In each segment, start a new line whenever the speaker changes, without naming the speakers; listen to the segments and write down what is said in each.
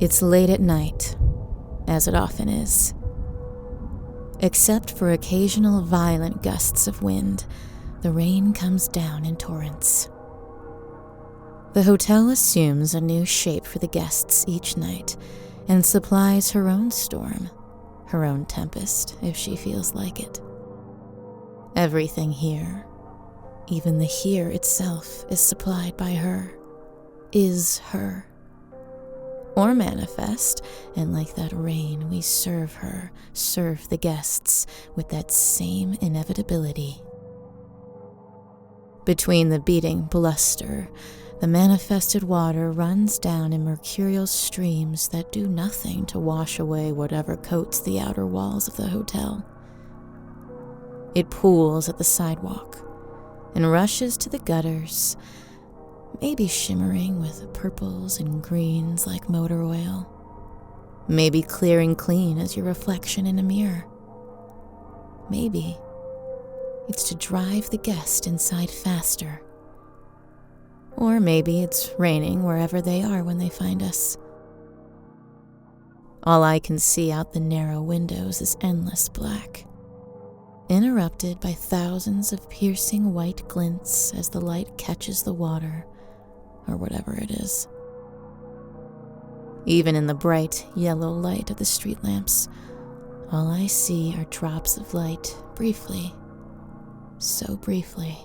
It's late at night, as it often is. Except for occasional violent gusts of wind, the rain comes down in torrents. The hotel assumes a new shape for the guests each night and supplies her own storm, her own tempest, if she feels like it. Everything here, even the here itself, is supplied by her, is her. Or manifest, and like that rain, we serve her, serve the guests, with that same inevitability. Between the beating bluster, the manifested water runs down in mercurial streams that do nothing to wash away whatever coats the outer walls of the hotel. It pools at the sidewalk and rushes to the gutters, maybe shimmering with purples and greens like motor oil, maybe clear and clean as your reflection in a mirror. Maybe it's to drive the guest inside faster. Or maybe it's raining wherever they are when they find us. All I can see out the narrow windows is endless black, interrupted by thousands of piercing white glints as the light catches the water, or whatever it is. Even in the bright yellow light of the street lamps, all I see are drops of light briefly, so briefly,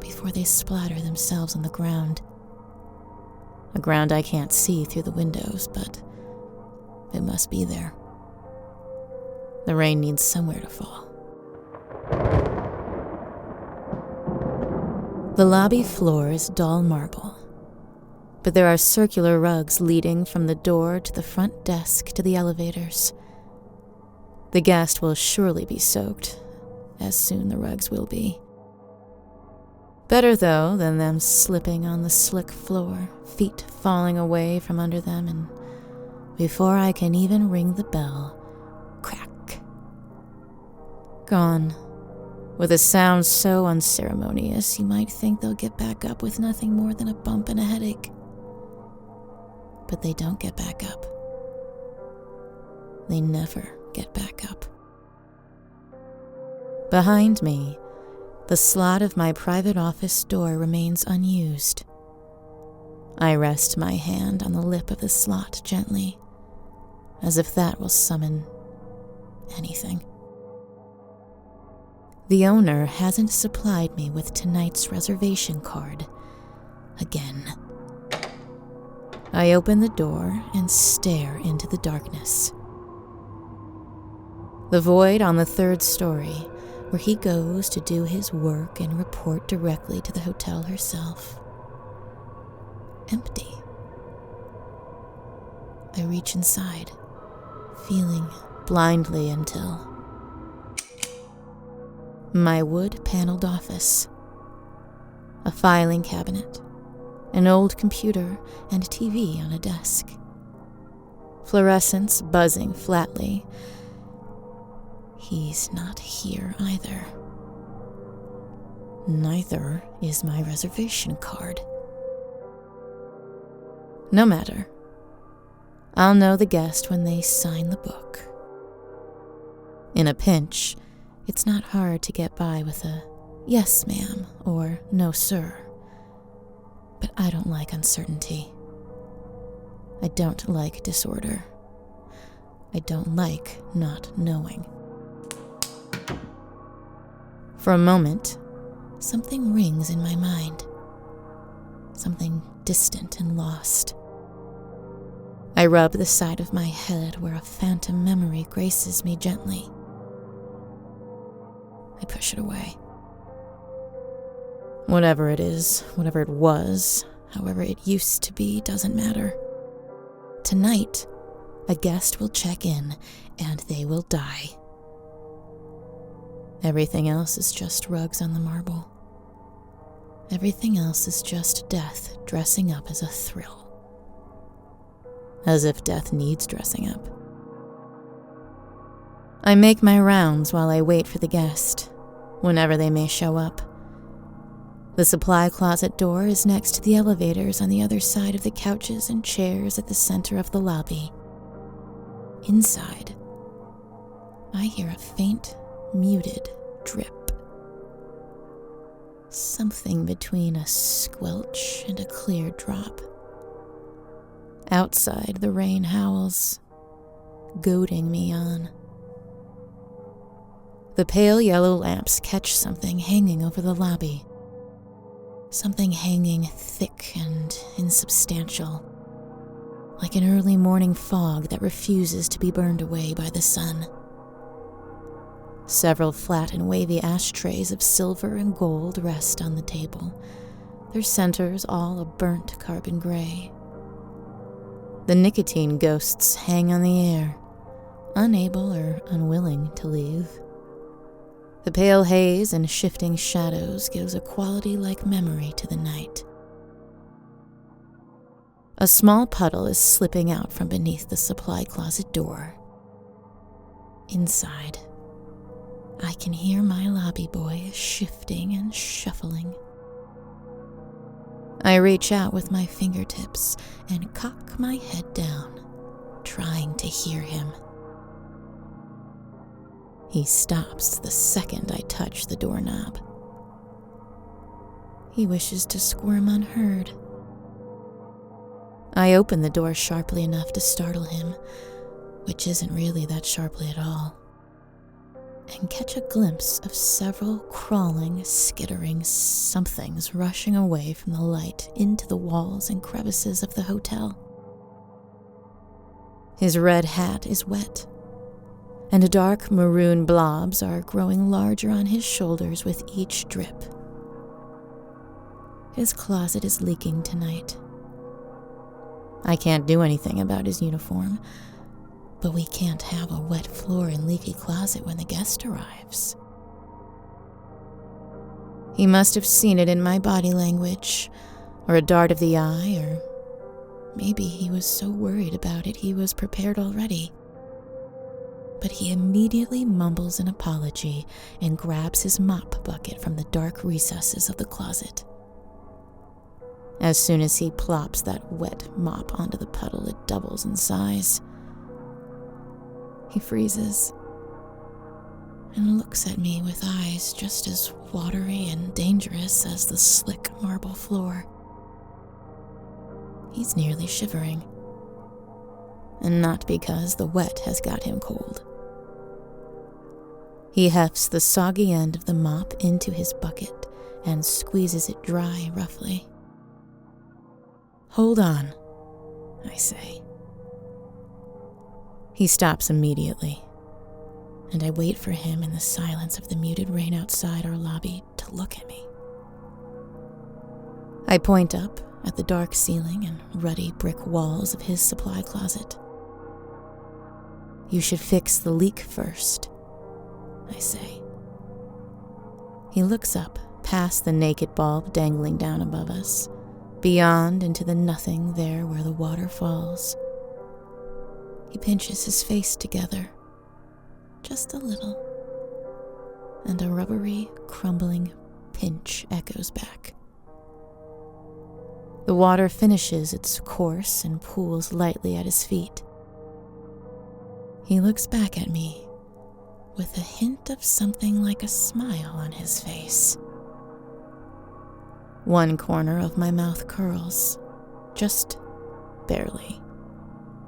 before they splatter themselves on the ground. A ground I can't see through the windows, but it must be there. The rain needs somewhere to fall. The lobby floor is dull marble, but there are circular rugs leading from the door to the front desk to the elevators. The guest will surely be soaked, as soon the rugs will be. Better, though, than them slipping on the slick floor, feet falling away from under them, and before I can even ring the bell, crack. Gone. With a sound so unceremonious, you might think they'll get back up with nothing more than a bump and a headache. But they don't get back up. They never get back up. Behind me, the slot of my private office door remains unused. I rest my hand on the lip of the slot gently, as if that will summon anything. The owner hasn't supplied me with tonight's reservation card again. I open the door and stare into the darkness. The void on the 3rd story, where he goes to do his work and report directly to the hotel herself. Empty. I reach inside, feeling blindly until my wood-paneled office, a filing cabinet, an old computer, and TV on a desk. Fluorescents buzzing flatly. He's not here either. Neither is my reservation card. No matter. I'll know the guest when they sign the book. In a pinch, it's not hard to get by with a "yes, ma'am" or "no, sir." But I don't like uncertainty. I don't like disorder. I don't like not knowing. For a moment, something rings in my mind. Something distant and lost. I rub the side of my head where a phantom memory graces me gently. I push it away. Whatever it is, whatever it was, however it used to be, doesn't matter. Tonight, a guest will check in, and they will die. Everything else is just rugs on the marble. Everything else is just death dressing up as a thrill. As if death needs dressing up. I make my rounds while I wait for the guest, whenever they may show up. The supply closet door is next to the elevators on the other side of the couches and chairs at the center of the lobby. Inside, I hear a faint, muted drip. Something between a squelch and a clear drop. Outside, the rain howls, goading me on. The pale yellow lamps catch something hanging over the lobby. Something hanging thick and insubstantial, like an early morning fog that refuses to be burned away by the sun. Several flat and wavy ashtrays of silver and gold rest on the table, their centers all a burnt carbon gray. The nicotine ghosts hang on the air, unable or unwilling to leave. The pale haze and shifting shadows gives a quality like memory to the night. A small puddle is slipping out from beneath the supply closet door. Inside, I can hear my lobby boy shifting and shuffling. I reach out with my fingertips and cock my head down, trying to hear him. He stops the second I touch the doorknob. He wishes to squirm unheard. I open the door sharply enough to startle him, which isn't really that sharply at all, and catch a glimpse of several crawling, skittering somethings rushing away from the light into the walls and crevices of the hotel. His red hat is wet, and dark maroon blobs are growing larger on his shoulders with each drip. His closet is leaking tonight. I can't do anything about his uniform, but we can't have a wet floor and leaky closet when the guest arrives. He must have seen it in my body language, or a dart of the eye, or maybe he was so worried about it he was prepared already. But he immediately mumbles an apology and grabs his mop bucket from the dark recesses of the closet. As soon as he plops that wet mop onto the puddle, it doubles in size. He freezes and looks at me with eyes just as watery and dangerous as the slick marble floor. He's nearly shivering, and not because the wet has got him cold. He hefts the soggy end of the mop into his bucket and squeezes it dry roughly. "Hold on," I say. He stops immediately, and I wait for him in the silence of the muted rain outside our lobby to look at me. I point up at the dark ceiling and ruddy brick walls of his supply closet. "You should fix the leak first," I say. He looks up past the naked bulb dangling down above us, beyond into the nothing there where the water falls. He pinches his face together, just a little, and a rubbery, crumbling pinch echoes back. The water finishes its course and pools lightly at his feet. He looks back at me with a hint of something like a smile on his face. One corner of my mouth curls, just barely,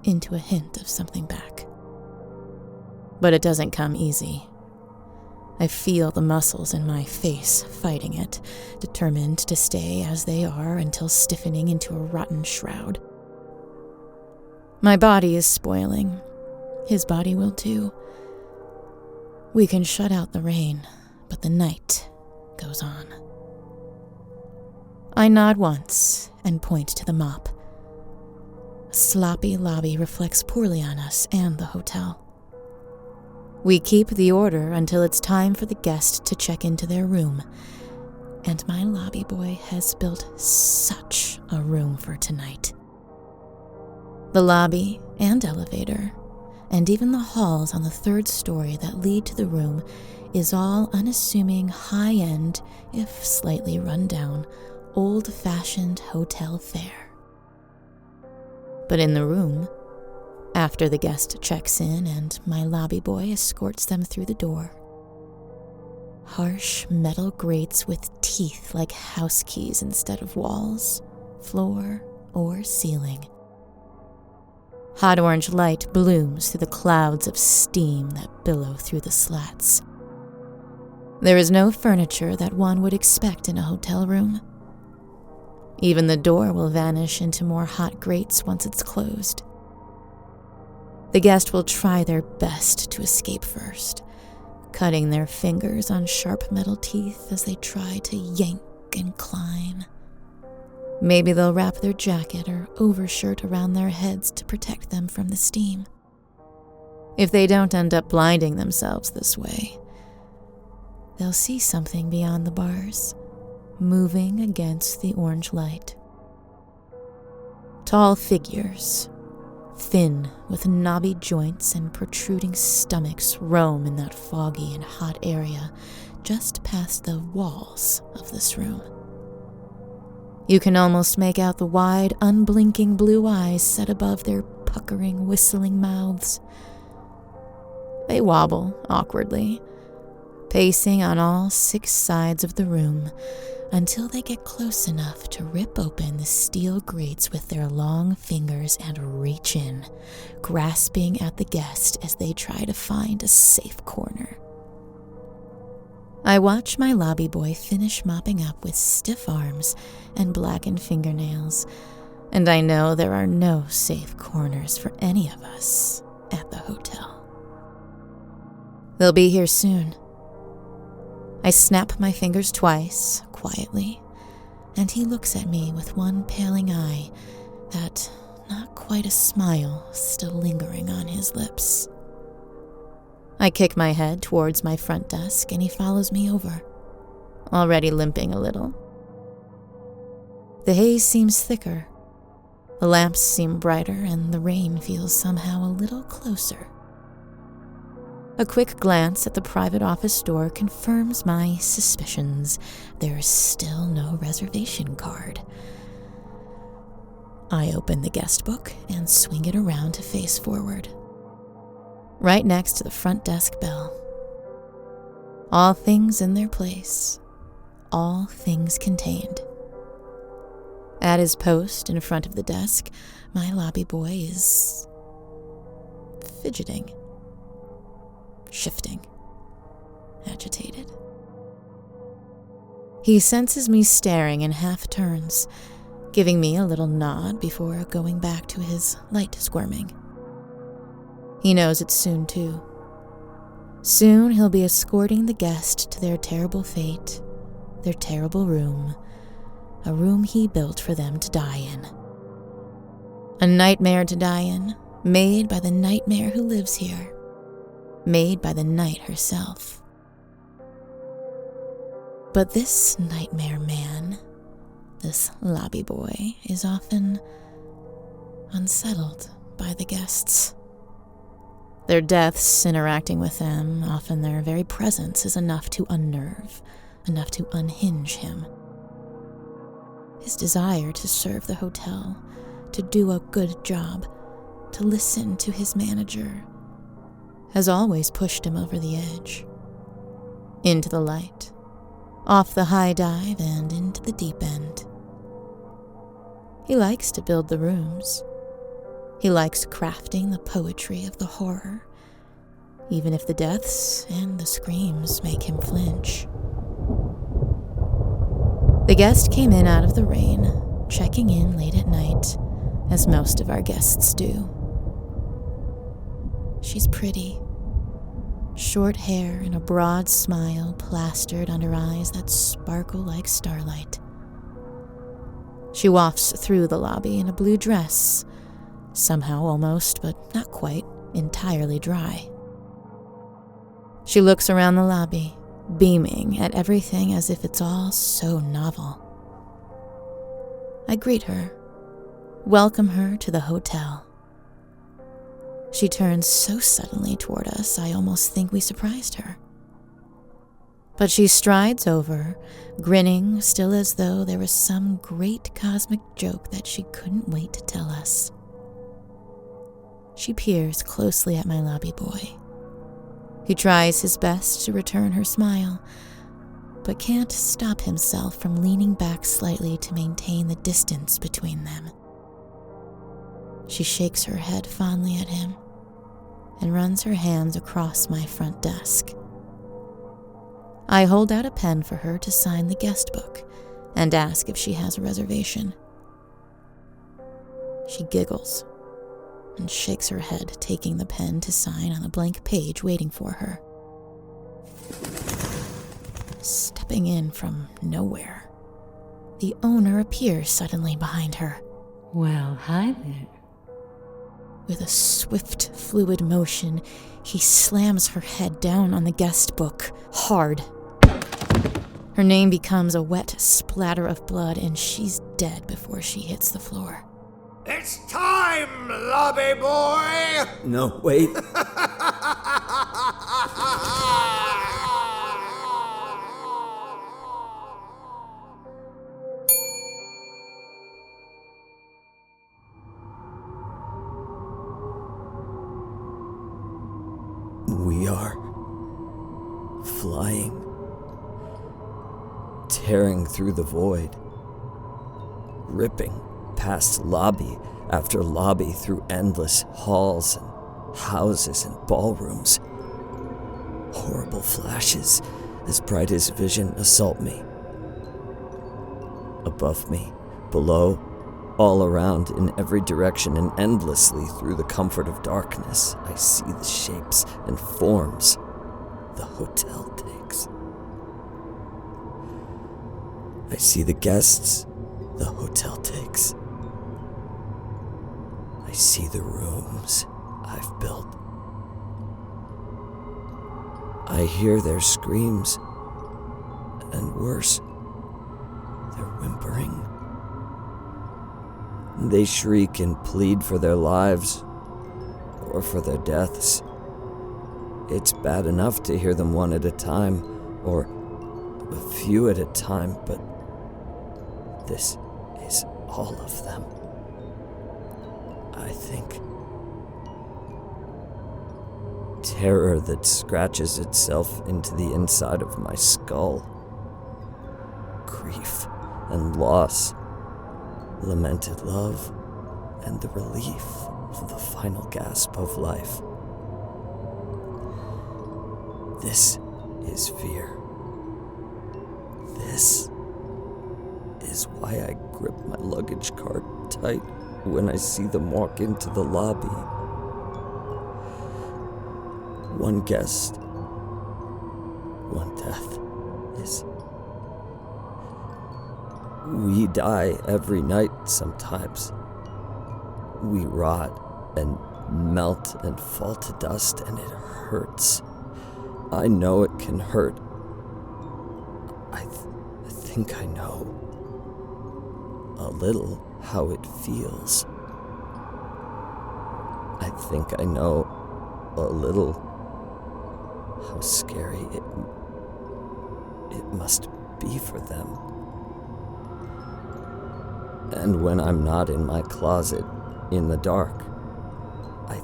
into a hint of something back. But it doesn't come easy. I feel the muscles in my face fighting it, determined to stay as they are until stiffening into a rotten shroud. My body is spoiling. His body will too. We can shut out the rain, but the night goes on. I nod once and point to the mop. A sloppy lobby reflects poorly on us and the hotel. We keep the order until it's time for the guest to check into their room, and my lobby boy has built such a room for tonight. The lobby and elevator and even the halls on the 3rd story that lead to the room is all unassuming, high-end, if slightly run-down, old-fashioned hotel fare. But in the room, after the guest checks in and my lobby boy escorts them through the door, harsh metal grates with teeth like house keys instead of walls, floor, or ceiling. Hot orange light blooms through the clouds of steam that billow through the slats. There is no furniture that one would expect in a hotel room. Even the door will vanish into more hot grates once it's closed. The guest will try their best to escape first, cutting their fingers on sharp metal teeth as they try to yank and climb. Maybe they'll wrap their jacket or overshirt around their heads to protect them from the steam. If they don't end up blinding themselves this way, they'll see something beyond the bars, moving against the orange light. Tall figures, thin with knobby joints and protruding stomachs, roam in that foggy and hot area just past the walls of this room. You can almost make out the wide, unblinking blue eyes set above their puckering, whistling mouths. They wobble awkwardly, pacing on all 6 sides of the room until they get close enough to rip open the steel grates with their long fingers and reach in, grasping at the guest as they try to find a safe corner. I watch my lobby boy finish mopping up with stiff arms and blackened fingernails, and I know there are no safe corners for any of us at the hotel. They'll be here soon. I snap my fingers twice, quietly, and he looks at me with one paling eye, that not quite a smile still lingering on his lips. I kick my head towards my front desk and he follows me over, already limping a little. The haze seems thicker, the lamps seem brighter, and the rain feels somehow a little closer. A quick glance at the private office door confirms my suspicions. There's still no reservation card. I open the guest book and swing it around to face forward, right next to the front desk bell. All things in their place, all things contained. At his post in front of the desk, my lobby boy is fidgeting, shifting, agitated. He senses me staring and half turns, giving me a little nod before going back to his light squirming. He knows it's soon, too. Soon he'll be escorting the guest to their terrible fate, their terrible room, a room he built for them to die in. A nightmare to die in, made by the nightmare who lives here, made by the night herself. But this nightmare man, this lobby boy, is often unsettled by the guests. Their deaths interacting with them, often their very presence is enough to unnerve, enough to unhinge him. His desire to serve the hotel, to do a good job, to listen to his manager, has always pushed him over the edge, into the light, off the high dive and into the deep end. He likes to build the rooms. He likes crafting the poetry of the horror, even if the deaths and the screams make him flinch. The guest came in out of the rain, checking in late at night, as most of our guests do. She's pretty. Short hair and a broad smile plastered under eyes that sparkle like starlight. She wafts through the lobby in a blue dress, somehow almost, but not quite, entirely dry. She looks around the lobby, beaming at everything as if it's all so novel. I greet her, welcome her to the hotel. She turns so suddenly toward us, I almost think we surprised her. But she strides over, grinning, still as though there was some great cosmic joke that she couldn't wait to tell us. She peers closely at my lobby boy. He tries his best to return her smile, but can't stop himself from leaning back slightly to maintain the distance between them. She shakes her head fondly at him and runs her hands across my front desk. I hold out a pen for her to sign the guest book and ask if she has a reservation. She giggles and shakes her head, taking the pen to sign on the blank page waiting for her. Stepping in from nowhere, the owner appears suddenly behind her.
Well, hi there.
With a swift, fluid motion, he slams her head down on the guest book, hard. Her name becomes a wet splatter of blood, and she's dead before she hits the floor.
It's time, lobby boy!
No, wait. We are flying, tearing through the void, ripping past lobby after lobby through endless halls and houses and ballrooms. Horrible flashes as bright as vision assault me. Above me, below, all around, in every direction, and endlessly through the comfort of darkness, I see the shapes and forms the hotel takes. I see the guests the hotel takes. I see the rooms I've built. I hear their screams, and worse, their whimpering. They shriek and plead for their lives, or for their deaths. It's bad enough to hear them one at a time, or a few at a time, but this is all of them, I think. Terror that scratches itself into the inside of my skull. Grief and loss, lamented love, and the relief of the final gasp of life. This is fear. This is why I grip my luggage cart tight when I see them walk into the lobby. One guest, one death is... We die every night sometimes. We rot and melt and fall to dust, and it hurts. I know it can hurt. I think I know a little how it feels. I think I know a little how scary it must be for them. And when I'm not in my closet, in the dark, I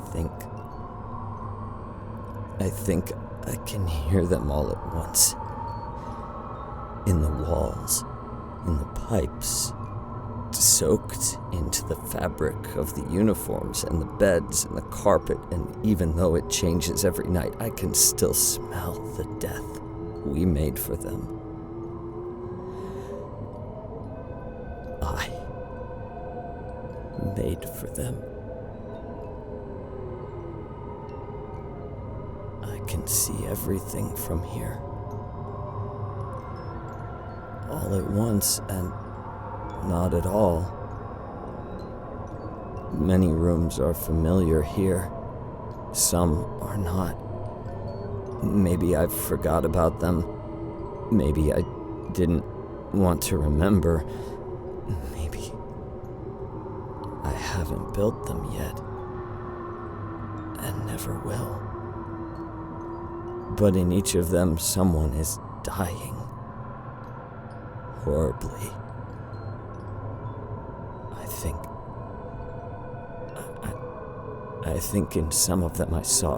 think I can hear them all at once. In the walls, in the pipes, soaked into the fabric of the uniforms and the beds and the carpet, and even though it changes every night, I can still smell the death we made for them. I made for them. I can see everything from here. All at once, and not at all. Many rooms are familiar here. Some are not. Maybe I've forgot about them. Maybe I didn't want to remember. Maybe I haven't built them yet. and never will. But in each of them, someone is dying. Horribly. I think in some of them I saw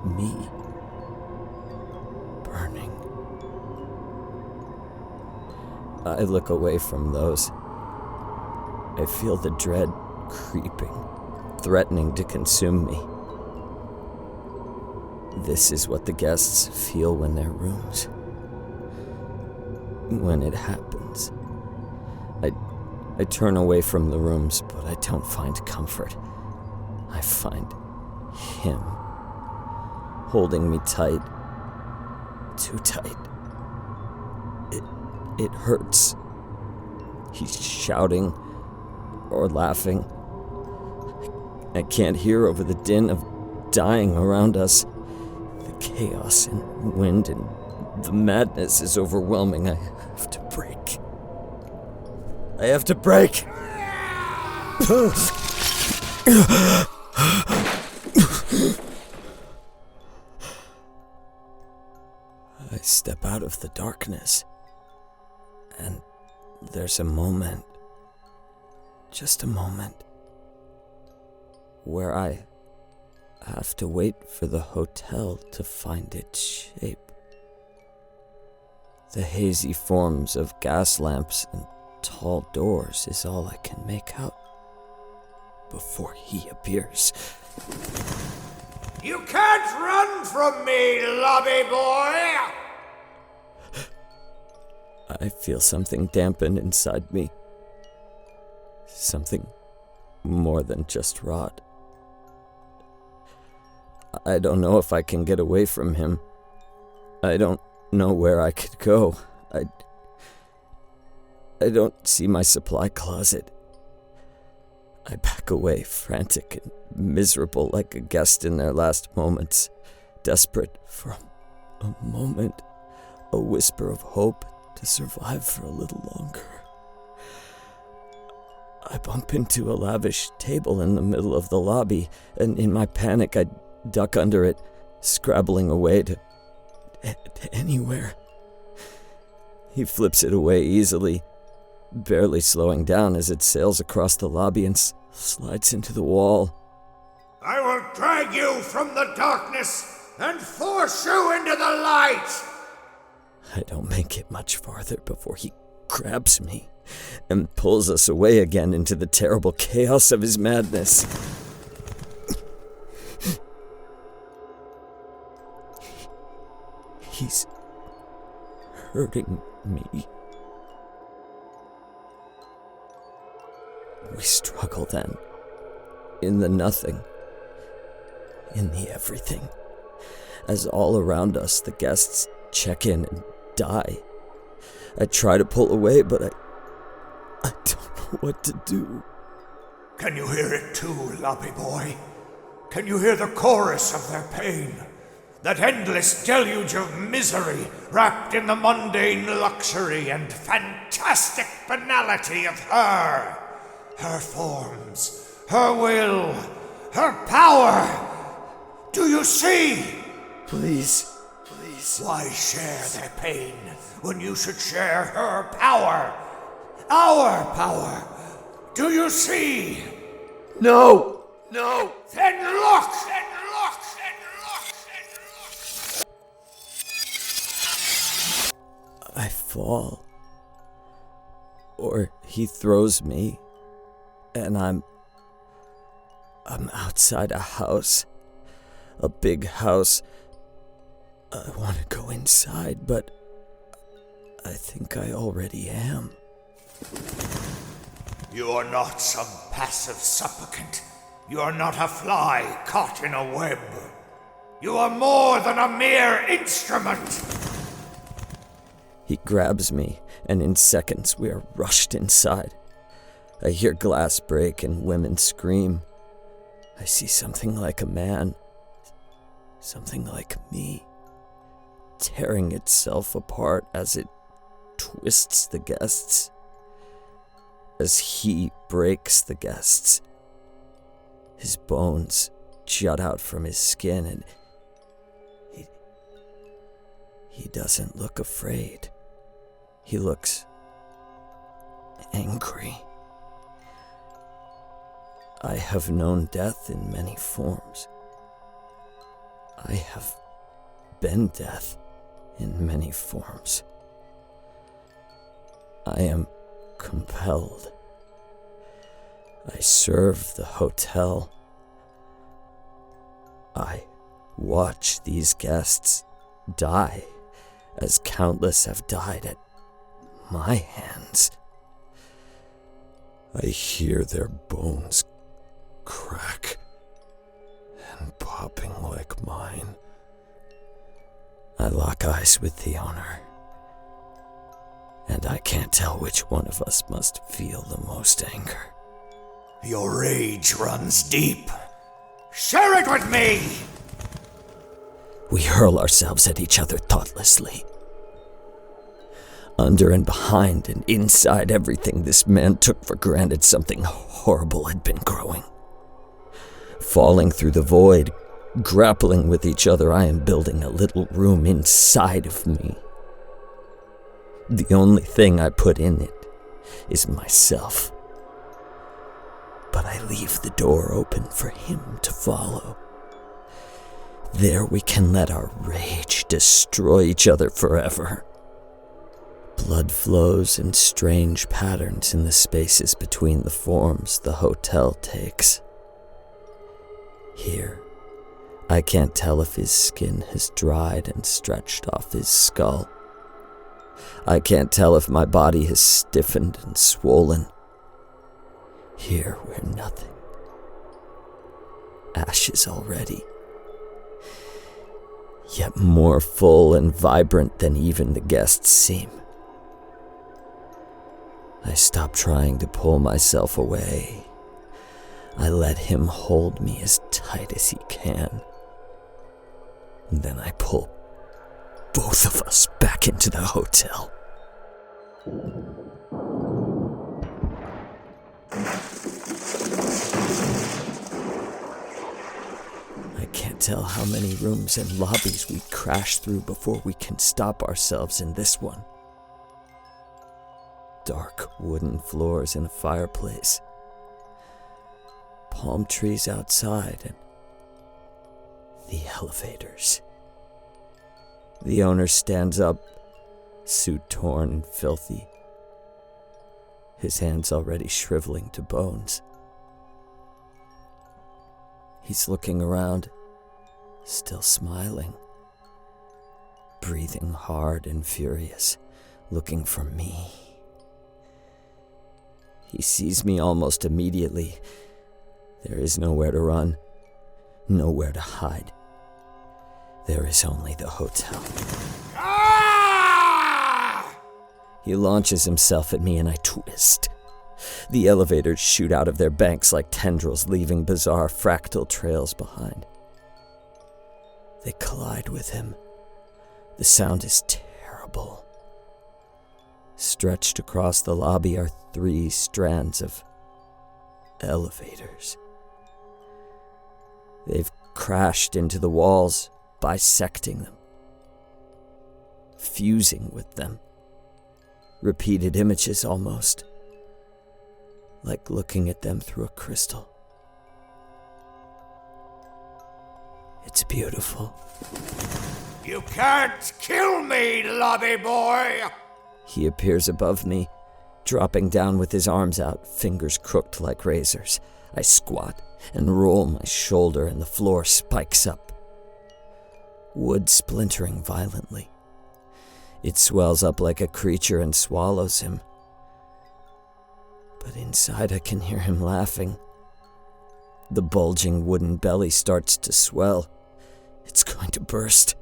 me burning. I look away from those. I feel the dread creeping, threatening to consume me. This is what the guests feel when they're rooms. When it happens, I turn away from the rooms, but I don't find comfort. I find him holding me tight, too tight. It hurts. He's shouting or laughing. I can't hear over the din of dying around us. The chaos and wind and the madness is overwhelming. I have to break. I have to break! I step out of the darkness, and there's a moment, just a moment, where I have to wait for the hotel to find its shape. The hazy forms of gas lamps and tall doors is all I can make out before he appears.
You can't run from me, lobby boy!
I feel something dampen inside me. Something more than just rot. I don't know if I can get away from him. I don't know where I could go. I don't see my supply closet. I back away, frantic and miserable like a guest in their last moments, desperate for a moment, a whisper of hope to survive for a little longer. I bump into a lavish table in the middle of the lobby, and in my panic I duck under it, scrabbling away to anywhere. He flips it away easily, barely slowing down as it sails across the lobby and slides into the wall.
I will drag you from the darkness and force you into the light!
I don't make it much farther before he grabs me and pulls us away again into the terrible chaos of his madness. He's hurting me. We struggle then, in the nothing, in the everything, as all around us the guests check in and die. I try to pull away, but I don't know what to do.
Can you hear it too, lobby boy? Can you hear the chorus of their pain? That endless deluge of misery wrapped in the mundane luxury and fantastic banality of her forms, her will, her power. Do you see?
Please.
Why share their pain when you should share her power? Our power. Do you see?
No!
Then look!
I fall. Or he throws me, and I'm outside a house. A big house. I want to go inside, but I think I already am.
You are not some passive supplicant. You are not a fly caught in a web. You are more than a mere instrument.
He grabs me, and in seconds we are rushed inside. I hear glass break and women scream. I see something like a man, something like me, tearing itself apart as it twists the guests, as he breaks the guests. His bones jut out from his skin, and he doesn't look afraid. He looks angry. I have known death in many forms. I have been death in many forms. I am compelled. I serve the hotel. I watch these guests die as countless have died at my hands. I hear their bones crack and popping like mine. I lock eyes with the owner, and I can't tell which one of us must feel the most anger.
Your rage runs deep. Share it with me!
We hurl ourselves at each other thoughtlessly. Under and behind and inside everything this man took for granted, something horrible had been growing. Falling through the void, grappling with each other, I am building a little room inside of me. The only thing I put in it is myself. But I leave the door open for him to follow. There we can let our rage destroy each other forever. Blood flows in strange patterns in the spaces between the forms the hotel takes. Here, I can't tell if his skin has dried and stretched off his skull. I can't tell if my body has stiffened and swollen. Here we're nothing. Ashes already. Yet more full and vibrant than even the guests seem. I stop trying to pull myself away. I let him hold me as tight as he can. And then I pull both of us back into the hotel. I can't tell how many rooms and lobbies we crash through before we can stop ourselves in this one. Dark wooden floors and a fireplace. Palm trees outside and the elevators. The owner stands up, suit torn and filthy, his hands already shriveling to bones. He's looking around, still smiling, breathing hard and furious, looking for me. He sees me almost immediately. There is nowhere to run, nowhere to hide. There is only the hotel.
Ah!
He launches himself at me and I twist. The elevators shoot out of their banks like tendrils, leaving bizarre fractal trails behind. They collide with him. The sound is terrible. Stretched across the lobby are 3 strands of elevators. They've crashed into the walls, bisecting them, fusing with them. Repeated images almost, like looking at them through a crystal. It's beautiful.
You can't kill me, lobby boy!
He appears above me, dropping down with his arms out, fingers crooked like razors. I squat and roll my shoulder and the floor spikes up. Wood splintering violently. It swells up like a creature and swallows him. But inside I can hear him laughing. The bulging wooden belly starts to swell. It's going to burst.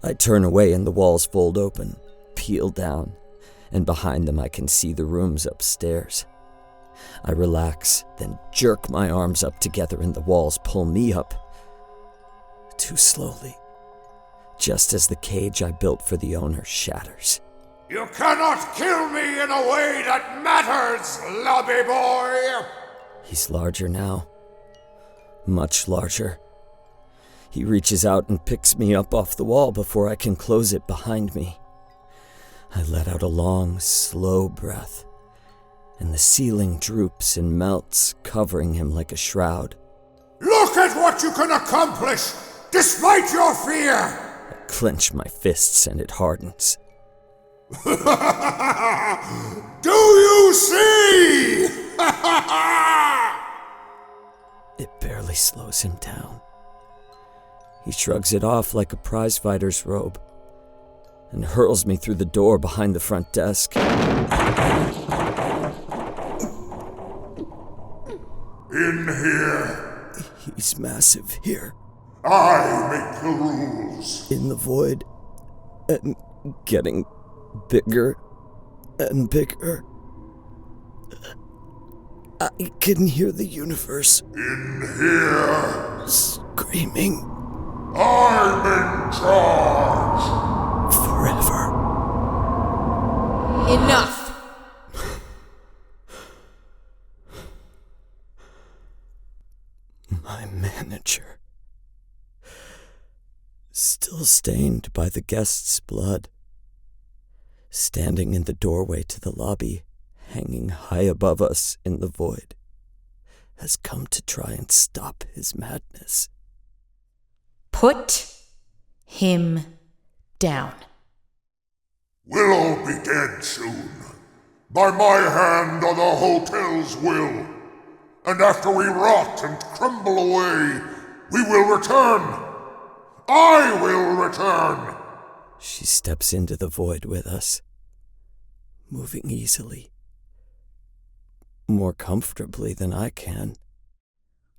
I turn away and the walls fold open, peel down, and behind them I can see the rooms upstairs. I relax, then jerk my arms up together and the walls pull me up. Too slowly, just as the cage I built for the owner shatters.
You cannot kill me in a way that matters, lobby boy!
He's larger now, much larger. He reaches out and picks me up off the wall before I can close it behind me. I let out a long, slow breath, and the ceiling droops and melts, covering him like a shroud.
Look at what you can accomplish, despite your fear!
I clench my fists and it hardens.
Do you see?
It barely slows him down. He shrugs it off like a prizefighter's robe and hurls me through the door behind the front desk.
In here.
He's massive here.
I make the rules.
In the void, and getting bigger and bigger. I can hear the universe
In here.
screaming
I'm in charge.
forever.
Enough!
My manager, still stained by the guest's blood, standing in the doorway to the lobby, hanging high above us in the void, has come to try and stop his madness.
Put him down.
We'll all be dead soon. By my hand or the hotel's will. And after we rot and crumble away, we will return. I will return.
She steps into the void with us, moving easily, more comfortably than I can.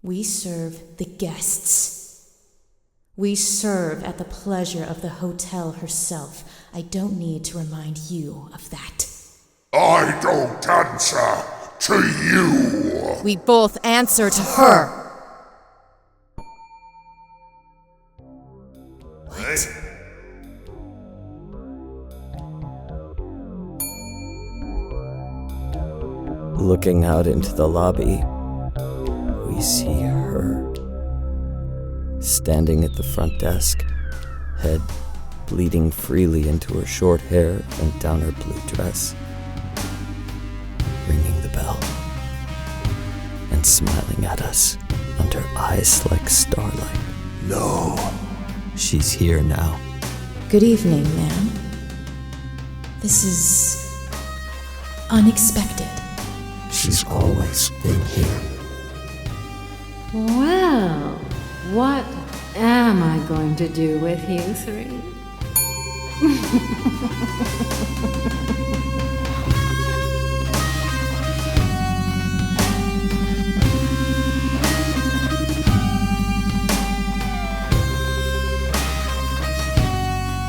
We serve the guests. We serve at the pleasure of the hotel herself. I don't need to remind you of that.
I don't answer to you.
We both answer to her. What?
Looking out into the lobby, we see her, standing at the front desk, head bleeding freely into her short hair and down her blue dress, ringing the bell, and smiling at us under eyes like starlight.
No.
She's here now.
Good evening, ma'am. This is unexpected.
She's always been here.
Well, what am I going to do with you three?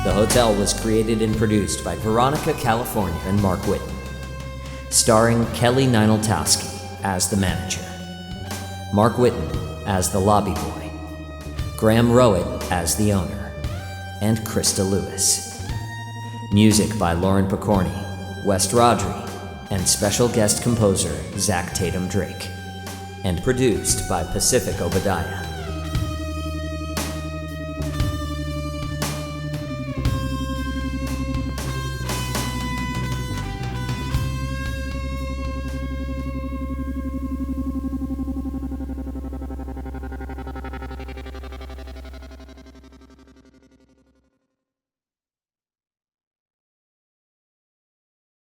The Hotel was created and produced by Veronica, California, and Mark Whitten. Starring Kelly Nienaltowski as the manager, Mark Whitten as the lobby boy, Graham Rowat as the owner, and Christa Lewis. Music by Lauren Picorni, West Rodri, and special guest composer Zach Tatom-Drake. And produced by Pacific Obadiah.